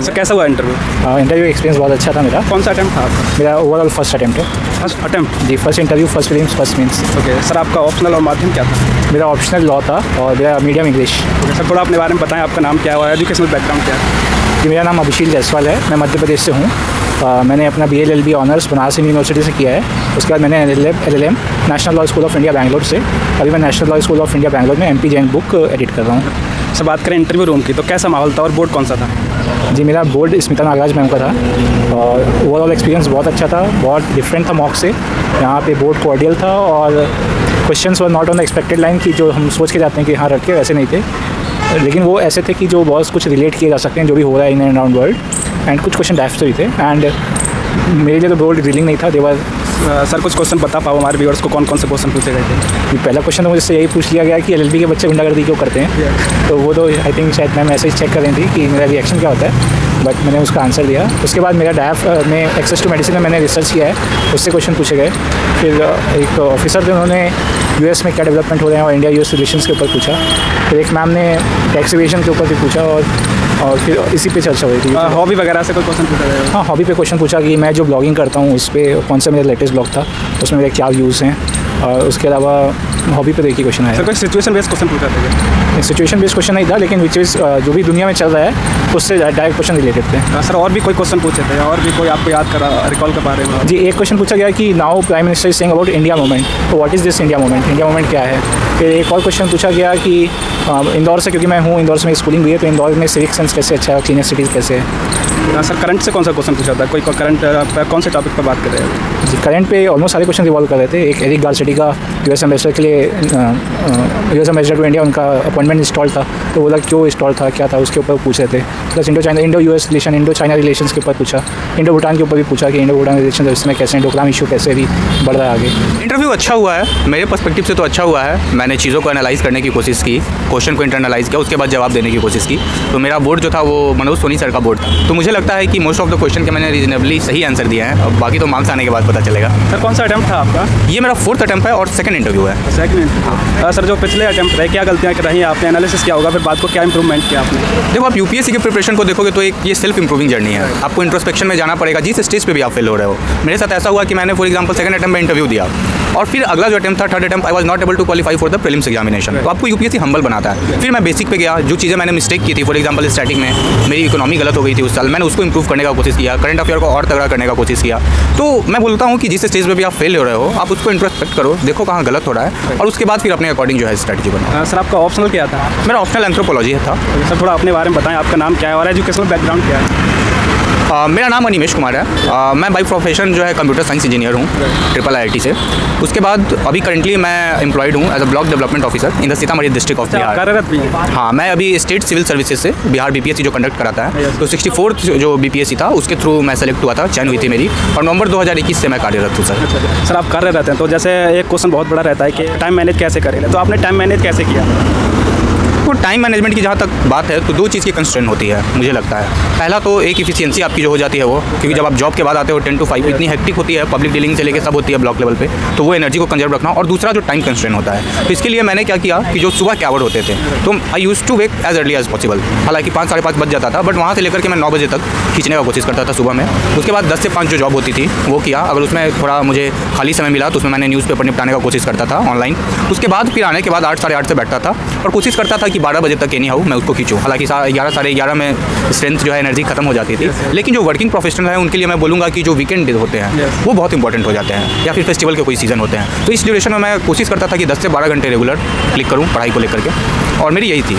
करेंगे। सर कैसा हुआ इंटरव्यू? इंटरव्यू एक्सपीरियंस बहुत अच्छा था मेरा। कौन सा अटेम्प्ट था आपका? मेरा ओवरऑल फर्स्ट अटेम्प्ट है। First attempt? जी, first interview, first prelims, first mains. Okay sir, आपका ऑप्शनल और माध्यम क्या था? मेरा ऑप्शनल लॉ था और मेरा मीडियम इंग्लिश। ओके सर, थोड़ा अपने बारे में बताएं, आपका नाम क्या हुआ है, एजुकेशनल बैकग्राउंड क्या है? जी, मेरा नाम अभिषेक जायसवाल है, मैं मध्य प्रदेश से हूँ। मैंने अपना BA LLB honours Banaras university से किया है। उसके बाद मैंने LLM national law school of India Bangalore से। अभी मैं national law school of India Bangalore में MP जैन बुक एडिट कर रहा हूँ। सर बात करें इंटरव्यू रूम की, तो कैसा माहौल था और बोर्ड कौन सा था? जी, मेरा बोर्ड स्मिता नागराज मैम का था और ओवरऑल एक्सपीरियंस बहुत अच्छा था, बहुत डिफरेंट था मॉक से। यहाँ पे बोर्ड कोऑर्डियल था और questions were not on the expected line की जो हम सोच के जाते हैं कि हाँ रट के, वैसे नहीं थे। लेकिन वो ऐसे थे कि जो बहुत कुछ रिलेट किए जा सकते हैं जो भी हो रहा है in and around world. And कुछ क्वेश्चन डेप्थ से भी थे एंड मेरे लिए तो बोर्ड ड्रिलिंग नहीं था। देवर सर कुछ क्वेश्चन बता पाओ हमारे व्यूअर्स को, कौन कौन से क्वेश्चन पूछे गए थे? पहला क्वेश्चन तो मुझसे यही पूछ लिया गया कि LLB के बच्चे गुंडागर्दी क्यों करते हैं। तो वो तो आई थिंक शायद मैं मैसेज चेक कर रही थी कि मेरा रिएक्शन क्या होता है, बट मैंने उसका आंसर दिया। उसके बाद मेरा डैफ में एक्सेस टू मेडिसिन में मैंने रिसर्च किया है, उससे क्वेश्चन पूछे गए। फिर एक ऑफिसर थे, उन्होंने US में क्या डेवलपमेंट हो रहे हैं और इंडिया US रिलेशंस के ऊपर पूछा। फिर एक मैम ने टैक्स इवेशन के ऊपर भी पूछा और फिर इसी पे चर्चा हुई थी। हॉबी वगैरह से कोई क्वेश्चन पूछा गया? हाँ, हॉबी पे क्वेश्चन पूछा कि मैं जो ब्लॉगिंग करता हूँ उस पर कौन सा मेरा लेटेस्ट ब्लॉग था, उसमें मेरे क्या व्यूज़ हैं। और उसके अलावा हॉबी पे देखिए क्वेश्चन आया। सर कोई सिचुएशन बेस्ड क्वेश्चन पूछा था? सिचुएशन बेस्ड क्वेश्चन नहीं था, लेकिन विच इज़ जो भी दुनिया में चल रहा है उससे डायरेक्ट क्वेश्चन रिलेटेड थे। सर और भी कोई क्वेश्चन पूछे थे और भी कोई आपको याद करा, रिकॉल कर पा रहे हैं? जी, एक क्वेश्चन पूछा गया कि now prime minister is saying about India movement, तो what is this India movement, India movement क्या है। फिर एक और क्वेश्चन पूछा गया कि इंदौर से, क्योंकि मैं हूँ इंदौर से मेरी स्कूलिंग भी है, तो इंदौर में सिविक सेंस कैसे अच्छा है, क्लीनेस्ट सिटीज़ कैसे है। सर करंट से कौन सा क्वेश्चन पूछा था? कोई करंट कौन से टॉपिक पर बात कर रहे हैं? जी, करंट पे ऑलमोस्ट सारे क्वेश्चन रिवॉल्व कर रहे थे। एक एरिक गारसेटी का US एम्बेसडर के लिए, US एम्बेसडर टू इंडिया, उनका अपॉइंटमेंट इंस्टॉल था, तो बोला क्यों इंस्टॉल था, क्या था, उसके ऊपर पूछ रहे थे। Plus Indo US relation, Indo China relations के ऊपर पूछा। इंडो भूटान के ऊपर भी पूछा कि इंडो भूटान रिलेशन इसमें कैसे, डोकलाम इशू कैसे भी बढ़ रहा है आगे। इंटरव्यू अच्छा हुआ है, मेरे पर्सपेक्टिव से तो अच्छा हुआ है। मैंने चीज़ों को एनालाइज़ करने की कोशिश की, क्वेश्चन को इंटरनलाइज़ किया, उसके बाद जवाब देने की कोशिश की। तो मेरा बोर्ड जो था वो मनोज सोनी सर का बोर्ड था। तो मुझे लगता है कि मोस्ट ऑफ द क्वेश्चन के मैंने रीजनेबली सही आंसर दिया है। अब बाकी तो मार्क्स आने के बाद पता चलेगा। सर कौन सा अटेम्प्ट था आपका? ये मेरा 4th अटेम्प्ट है और 2nd इंटरव्यू है। सेकंड। सर जो पिछले अटेम्प्ट रहे, क्या गलतियाँ रही, आपने एनालिसिस किया होगा, फिर बात को क्या इंप्रूवमेंट किया आपने? देखो, आप UPSC की प्रिपरेशन को देखोगे तो एक ये सेल्फ इंप्रूविंग जर्नी है। आपको इंट्रोस्पेक्शन में जाना पड़ेगा जिस स्टेज पे भी आप फेल हो रहे हो। मेरे साथ ऐसा हुआ कि मैंने फॉर एग्जांपल 2nd अटेम्प्ट में इंटरव्यू दिया और फिर अगला जो अटेम्प्ट था 3rd attempt, I was not able to qualify for the prelims examination. तो आपको UPSC हम्बल बनाता है। फिर मैं बेसिक पे गया, जो चीज़ें मैंने मिस्टेक की थी, फॉर एग्जांपल स्टैटिक में मेरी इकोनॉमी गलत हो गई थी उस साल, मैंने उसको इंप्रूव करने का कोशिश किया, करंट अफेयर को और तगड़ा करने का कोशिश किया। तो मैं बोलता हूँ कि जिस स्टेज पे भी आप फेल हो रहे हो, आप उसको इंट्रोस्पेक्ट करो, देखो कहाँ गलत हो रहा है और उसके बाद फिर अपने अकॉर्डिंग जो है स्ट्रैटेजी बनाओ। सर आपका ऑप्शनल क्या था? मेरा ऑप्शनल एंथ्रोपोलॉजी था। सर थोड़ा अपने बारे में बताएं, आपका नाम क्या है और एजुकेशनल बैकग्राउंड क्या है? मेरा नाम अनिमेश कुमार है। मैं बाई प्रोफेशन जो है कंप्यूटर साइंस इंजीनियर हूँ IIIT से। उसके बाद अभी करंटली मैं एम्प्लॉयड हूँ as a block development officer in the Sitamarhi district of Bihar. कार्यरत भी है? हाँ, मैं अभी स्टेट सिविल सर्विसेज से बिहार BPSC जो कंडक्ट कराता है, तो 64th जो BPSC था उसके थ्रू मैं सेलेक्ट हुआ था, चयन हुई थी मेरी, और नवंबर 2021 से मैं कार्यरत हूँ सर। सर आप कार्यरत रहते हैं, तो जैसे एक क्वेश्चन बहुत बड़ा रहता है कि टाइम मैनेज कैसे करें, तो आपने टाइम मैनेज कैसे किया? तो टाइम मैनेजमेंट की जहाँ तक बात है तो 2 चीज़ की कंस्ट्रेंट होती है मुझे लगता है। पहला तो एक इफिशियंसी आपकी जो हो जाती है वो, क्योंकि जब आप जॉब के बाद आते हो 10 to 5 इतनी हेक्टिक होती है, पब्लिक डीलिंग से लेकर सब होती है ब्लॉक लेवल पे, तो वो एनर्जी को कंजर्व रखना। और दूसरा जो टाइम कंस्ट्रेंट होता है, तो इसके लिए मैंने क्या किया कि जो सुबह के आवर होते थे, तो I used to wake as early as possible. हालांकि 5 साढ़े 5 बज जाता था, बट वहाँ से लेकर के मैं 9 बजे तक खींचने का कोशिश करता था सुबह में। उसके बाद 10 से 5 जो जॉब होती थी वो किया। अगर उसमें थोड़ा मुझे खाली समय मिला तो उसमें मैंने न्यूज़पेपर निपटाने का कोशिश करता था ऑनलाइन। उसके बाद फिर आने के बाद 8 साढ़े 8 से बैठता था और कोशिश करता था कि 12 बजे तक एनी हाउ मैं उसको खींचूँ। हालांकि 11 साढ़े 11 में स्ट्रेंथ जो है एनर्जी खत्म हो जाती थी। लेकिन जो वर्किंग प्रोफेशनल है उनके लिए मैं बोलूँगा कि जो वीकेंड डे होते हैं वो बहुत इंपॉर्टेंट हो जाते हैं, या फिर फेस्टिवल के कोई सीजन होते हैं। तो इस ड्यूरेशन में मैं कोशिश करता था कि 10 से 12 घंटे रेगुलर क्लिक करूँ पढ़ाई को लेकर के, और मेरी यही थी।